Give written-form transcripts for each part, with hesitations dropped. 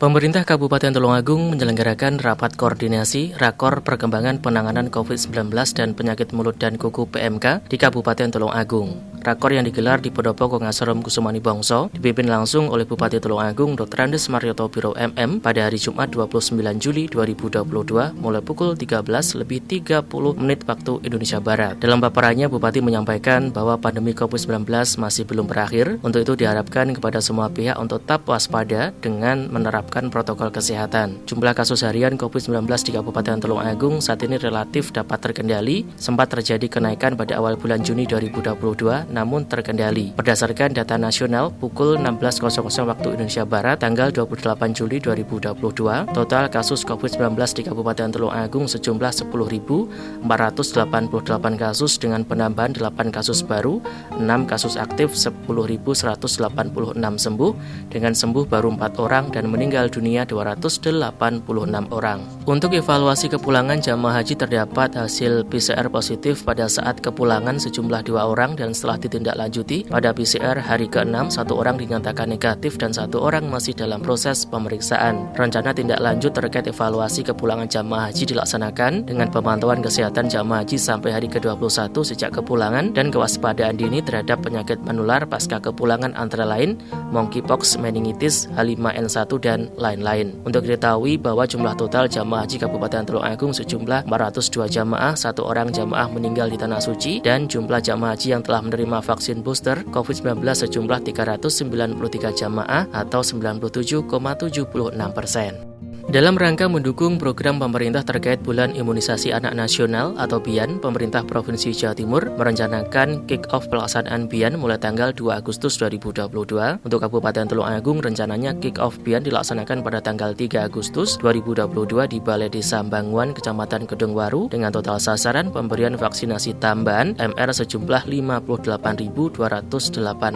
Pemerintah Kabupaten Tulungagung menyelenggarakan rapat koordinasi Rakor Perkembangan Penanganan COVID-19 dan Penyakit Mulut dan Kuku (PMK) di Kabupaten Tulungagung. Rakor yang digelar di Pendopo Kongasorom Kusumani Bongso dipimpin langsung oleh Bupati Tulungagung Dr. Andes Marioto Biro MM pada hari Jumat 29 Juli 2022 mulai pukul 13.30 waktu Indonesia Barat. Dalam paparannya, Bupati menyampaikan bahwa pandemi COVID-19 masih belum berakhir. Untuk itu diharapkan kepada semua pihak untuk tetap waspada dengan menerapkan protokol kesehatan. Jumlah kasus harian COVID-19 di Kabupaten Tulungagung saat ini relatif dapat terkendali. Sempat terjadi kenaikan pada awal bulan Juni 2022, namun terkendali. Berdasarkan data nasional, pukul 16.00 waktu Indonesia Barat, tanggal 28 Juli 2022, total kasus COVID-19 di Kabupaten Tulungagung sejumlah 10.488 kasus dengan penambahan 8 kasus baru, 6 kasus aktif, 10.186 sembuh, dengan sembuh baru 4 orang dan meninggal dunia 286 orang. Untuk evaluasi kepulangan jamaah haji terdapat hasil PCR positif pada saat kepulangan sejumlah 2 orang dan setelah ditindaklanjuti pada PCR hari ke-6, 1 orang dinyatakan negatif dan 1 orang masih dalam proses pemeriksaan. Rencana tindak lanjut terkait evaluasi kepulangan jamaah haji dilaksanakan dengan pemantauan kesehatan jamaah haji sampai hari ke-21 sejak kepulangan dan kewaspadaan dini terhadap penyakit menular pasca kepulangan antara lain monkeypox, meningitis, H5N1 dan lain-lain. Untuk diketahui bahwa jumlah total jamaah haji Kabupaten Tulungagung sejumlah 402 jamaah, 1 orang jamaah meninggal di Tanah Suci, dan jumlah jamaah haji yang telah menerima vaksin booster COVID-19 sejumlah 393 jamaah atau 97,76%. Dalam rangka mendukung program pemerintah terkait Bulan Imunisasi Anak Nasional atau BIAN, pemerintah Provinsi Jawa Timur merencanakan kick-off pelaksanaan BIAN mulai tanggal 2 Agustus 2022. Untuk Kabupaten Tulungagung, rencananya kick-off BIAN dilaksanakan pada tanggal 3 Agustus 2022 di Balai Desa Banguan, Kecamatan Kedungwaru, dengan total sasaran pemberian vaksinasi tambahan MR sejumlah 58.208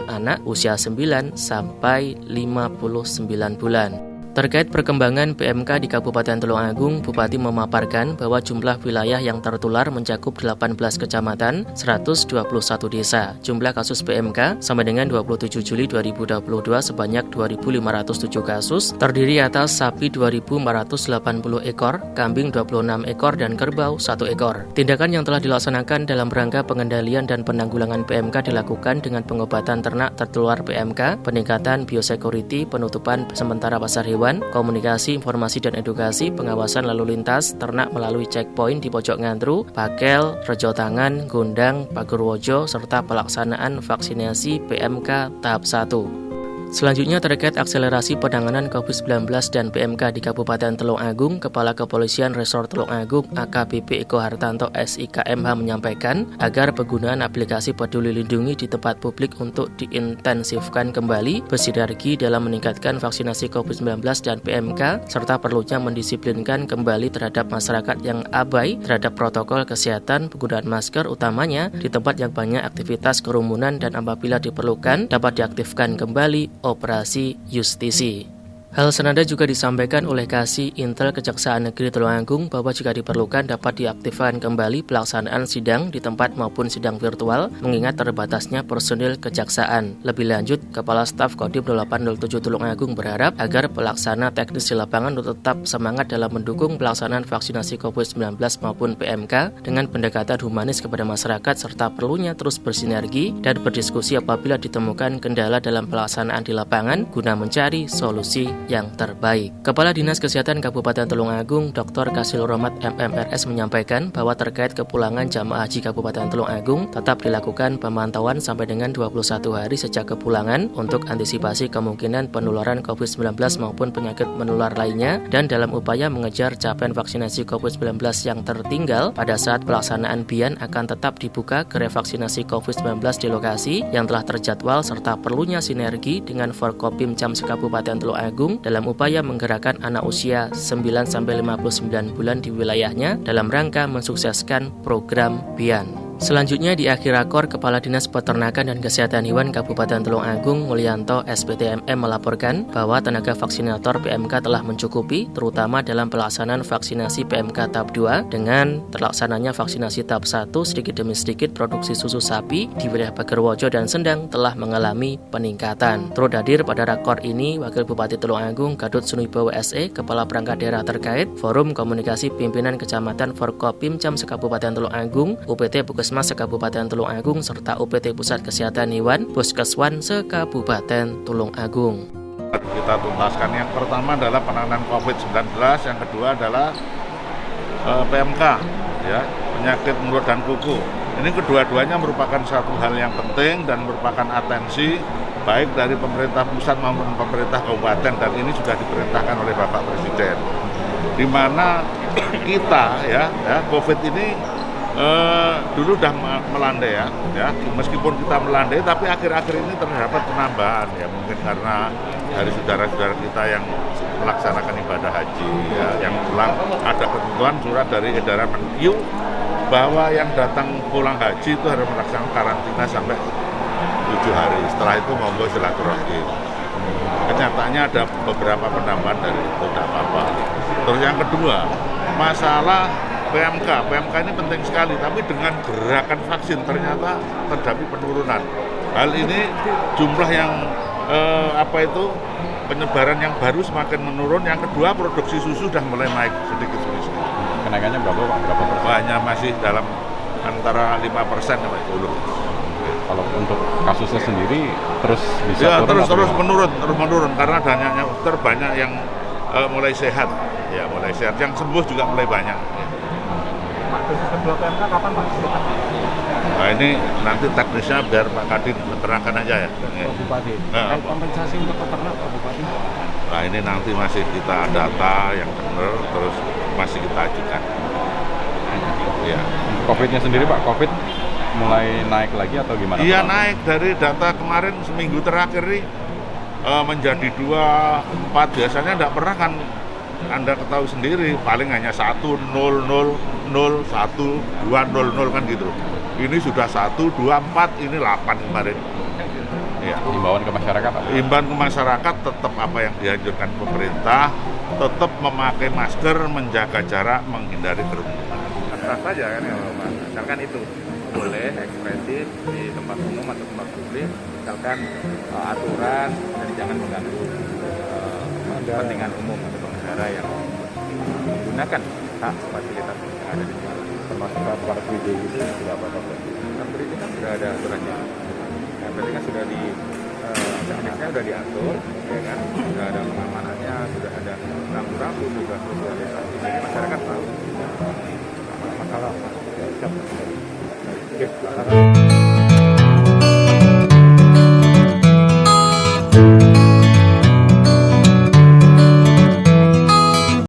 anak usia 9 sampai 59 bulan. Terkait perkembangan PMK di Kabupaten Tulungagung, Bupati memaparkan bahwa jumlah wilayah yang tertular mencakup 18 kecamatan, 121 desa. Jumlah kasus PMK sampai dengan 27 Juli 2022 sebanyak 2.507 kasus, terdiri atas sapi 2.480 ekor, kambing 26 ekor, dan kerbau 1 ekor. Tindakan yang telah dilaksanakan dalam rangka pengendalian dan penanggulangan PMK dilakukan dengan pengobatan ternak tertular PMK, peningkatan biosecurity, penutupan sementara pasar hewan, komunikasi, informasi dan edukasi, pengawasan lalu lintas ternak melalui checkpoint di Pojok Ngantru, Bakel, Rejo Tangan, Gondang, Pagurwojo, serta pelaksanaan vaksinasi PMK tahap 1. Selanjutnya terkait akselerasi penanganan COVID-19 dan PMK di Kabupaten Tulungagung, Kepala Kepolisian Resor Tulungagung AKBP Eko Hartanto SIKMH menyampaikan agar penggunaan aplikasi Peduli Lindungi di tempat publik untuk diintensifkan kembali, bersinergi dalam meningkatkan vaksinasi COVID-19 dan PMK, serta perlunya mendisiplinkan kembali terhadap masyarakat yang abai terhadap protokol kesehatan, penggunaan masker utamanya di tempat yang banyak aktivitas kerumunan, dan apabila diperlukan dapat diaktifkan kembali operasi justisi. Hal senada juga disampaikan oleh Kasih Intel Kejaksaan Negeri Tulungagung bahwa jika diperlukan dapat diaktifkan kembali pelaksanaan sidang di tempat maupun sidang virtual mengingat terbatasnya personil kejaksaan. Lebih lanjut, Kepala Staf Kodim 0807 Tulungagung berharap agar pelaksana teknis di lapangan tetap semangat dalam mendukung pelaksanaan vaksinasi COVID-19 maupun PMK dengan pendekatan humanis kepada masyarakat, serta perlunya terus bersinergi dan berdiskusi apabila ditemukan kendala dalam pelaksanaan di lapangan guna mencari solusi yang terbaik. Kepala Dinas Kesehatan Kabupaten Tulungagung Dr. Kasil Rohmat MMRS menyampaikan bahwa terkait kepulangan jamaah haji Kabupaten Tulungagung tetap dilakukan pemantauan sampai dengan 21 hari sejak kepulangan untuk antisipasi kemungkinan penularan COVID-19 maupun penyakit menular lainnya, dan dalam upaya mengejar capaian vaksinasi COVID-19 yang tertinggal pada saat pelaksanaan BIAN akan tetap dibuka gerai vaksinasi COVID-19 di lokasi yang telah terjadwal, serta perlunya sinergi dengan Forkopim Cam Kabupaten Tulungagung dalam upaya menggerakkan anak usia 9-59 bulan di wilayahnya dalam rangka mensukseskan program BIAN. Selanjutnya di akhir rakor, Kepala Dinas Peternakan dan Kesehatan Hewan Kabupaten Tulung Agung Mulyanto SPTMM melaporkan bahwa tenaga vaksinator PMK telah mencukupi, terutama dalam pelaksanaan vaksinasi PMK tahap 2 dengan terlaksananya vaksinasi tahap 1 sedikit demi sedikit produksi susu sapi di wilayah Pagerwojo dan Sendang telah mengalami peningkatan. Turut hadir pada rakor ini Wakil Bupati Tulung Agung Gadot Sunuibowo SE, Kepala Perangkat Daerah terkait, Forum Komunikasi Pimpinan Kecamatan Forkopimcam Sekabupaten Tulung Agung, UPT Puskesmas Sekabupaten Tulung Agung, serta UPT Pusat Kesehatan Hewan Puskeswan Sekabupaten Tulung Agung. Kita tuntaskan, yang pertama adalah penanganan COVID-19, yang kedua adalah PMK, ya, penyakit mulut dan kuku. Ini kedua-duanya merupakan satu hal yang penting dan merupakan atensi baik dari pemerintah pusat maupun pemerintah kabupaten, dan ini sudah diperintahkan oleh Bapak Presiden. Di mana kita ya COVID ini dulu sudah melandai ya, meskipun kita melandai, tapi akhir-akhir ini terdapat penambahan ya, mungkin karena dari saudara-saudara kita yang melaksanakan ibadah haji ya, yang pulang ada ketentuan surat dari edaran Menkyu bahwa yang datang pulang haji itu harus melaksanakan karantina sampai 7 hari. Setelah itu monggo silaturahim. Kenyataannya ada beberapa penambahan dari itu, tidak apa-apa. Terus yang kedua, masalah PMK ini penting sekali, tapi dengan gerakan vaksin ternyata terjadi penurunan. Hal ini jumlah yang penyebaran yang baru semakin menurun. Yang kedua, produksi susu sudah mulai naik sedikit. Kenaikannya berapa persen? Banyak, masih dalam antara 5% sampai 10%. Kalau untuk kasusnya sendiri terus bisa terus menurun karena adanya terbanyak yang mulai sehat, yang sembuh juga mulai banyak. Pak, dosis kedua PMK kapan Pak? Nah, ini nanti teknisnya biar Pak Kadin menerangkan aja ya. Pak Bupati, kompensasi untuk peternak Pak Bupati? Nah, ini nanti masih kita data yang benar, terus masih kita ajukan. Ya. COVID-nya sendiri Pak, COVID mulai naik lagi atau gimana? Iya, naik dari data kemarin seminggu terakhir ini menjadi 24. Biasanya tidak pernah kan, Anda ketahui sendiri, paling hanya 1-0-0-0-1-2-0-0 kan gitu. Ini sudah 1-2-4, ini 8 kemarin. Ya. Himbauan ke masyarakat apa? Himbauan ke masyarakat tetap apa yang dianjurkan pemerintah, tetap memakai masker, menjaga jarak, menghindari kerumunan. Sah saja kan ya Pak, misalkan itu boleh ekspresif di tempat umum atau tempat publik, misalkan aturan dan jangan mengganggu kepentingan umum atau pengendara yang menggunakan hak fasilitas yang ada di sini. Termasuk para PD gitu, tidak apa-apa. Seperti itu kan sudah ada aturannya. Yang penting kan sudah di teknisnya sudah diatur, ya kan? Sudah ada pengamanannya, sudah ada rambu-rambu, sudah sosialisasi. Jadi masyarakat tahu. Masalah. Siap.